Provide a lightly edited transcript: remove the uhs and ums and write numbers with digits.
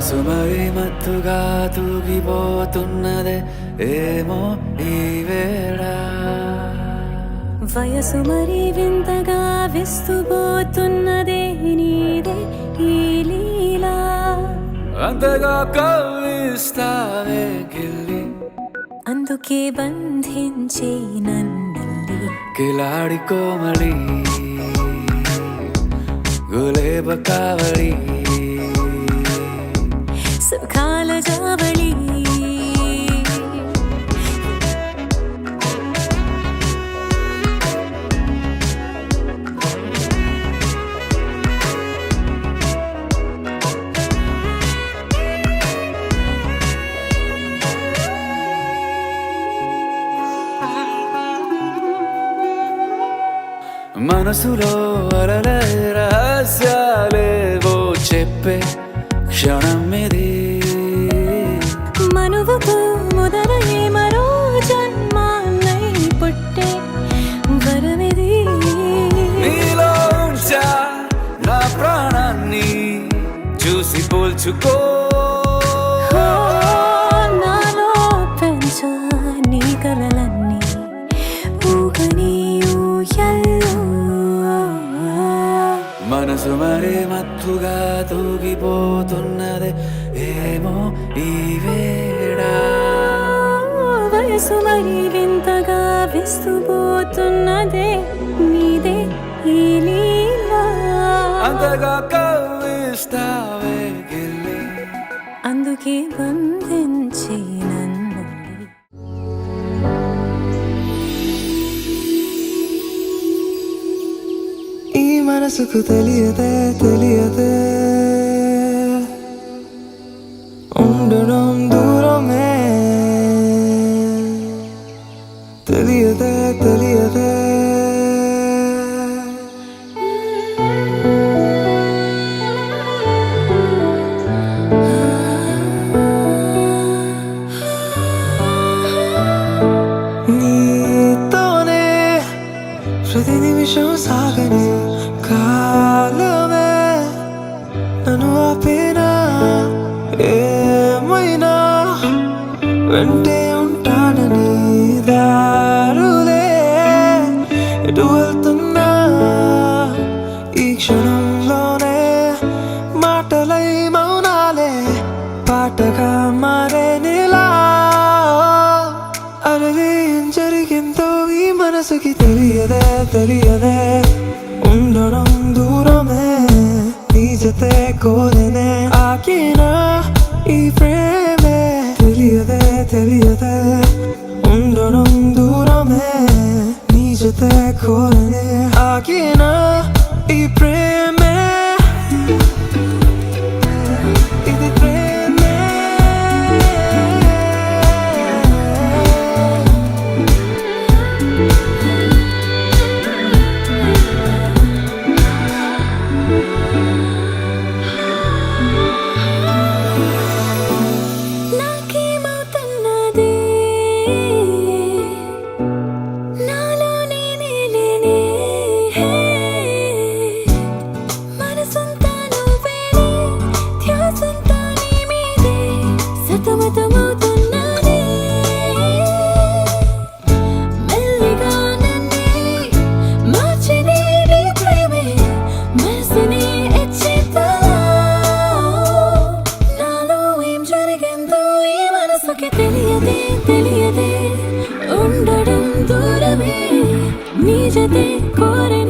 మనసు మరి మత్తుగా తూగిపోతున్నదే ఏమో ఈ వేళ వయసు మరి వింతగా విస్తుపోతున్నదే నీదే ఈ లీలా అంతగా కవ్విస్తావే గిల్లి అందుకే బంధించే నన్నల్లి కిలాడి కోమలి గులేబ కావలి సుఖాల జావళి మనసులో అలలే రహస్యాలేవో చెప్పే క్షణం ఇది మనువుకు మొదలయ్యే మరో జన్మాన్నై పుట్టే వరమిది నీలో ఉంచా నా ప్రాణాన్ని చూసి పోల్చుకో నాలో పెంచా నీ కలలన్నీ ఊగని ఊయల్లో మనసు మరి మత్తుగా తూగిపోతున్నదే ఏమో ఈ వేళ వయసు మరి వింతగా విస్తుపోతున్నదే నీదే ఈ లీలా అంతగా కవ్విస్తావే గిల్లి అందుకే బంధించి నన్నంది ఈ మనసుకు తెలియదే తెలియదే ఉండడం దూరమే తెలియదే తెలియదే నీతోనే ప్రతి నిమిషం సాగని కాలమే నన్ను ఆపేనా ఏమైనా వెంటే ఉంటానని దారులే ఎటు వెళ్తున్నా ఈ క్షణంలోనే మాటలై మౌనాలే పాటగా మారే నీలా అరవే ఏం జరిగిందో ఈ మనసుకి తెలియదే తెలియదే ఉండడం దూరమే నీ జతే కోరేనే ఆకినా ఈ ప్రేమే తెలియదే తెలియదే ఉండడం దూరమే నీ జతే కోరేనే ఆకినా ఈ ప్రేమే ఇది ప్రేమే నాకేమవుతున్నది నాలో నేనే లేనే మనసంతా నువ్వేనే ధ్యాసంతా నీ మీదే సతమతమవుతున్నది మెల్లిగా నన్నే మార్చినే నీ ప్రేమే మనసునే ఇచ్చేదా నాలో ఏం జరిగిందో ఈ మనసుకి తెలియదే తెలియదే ఉండడం దూరమే నీ జతే కోరే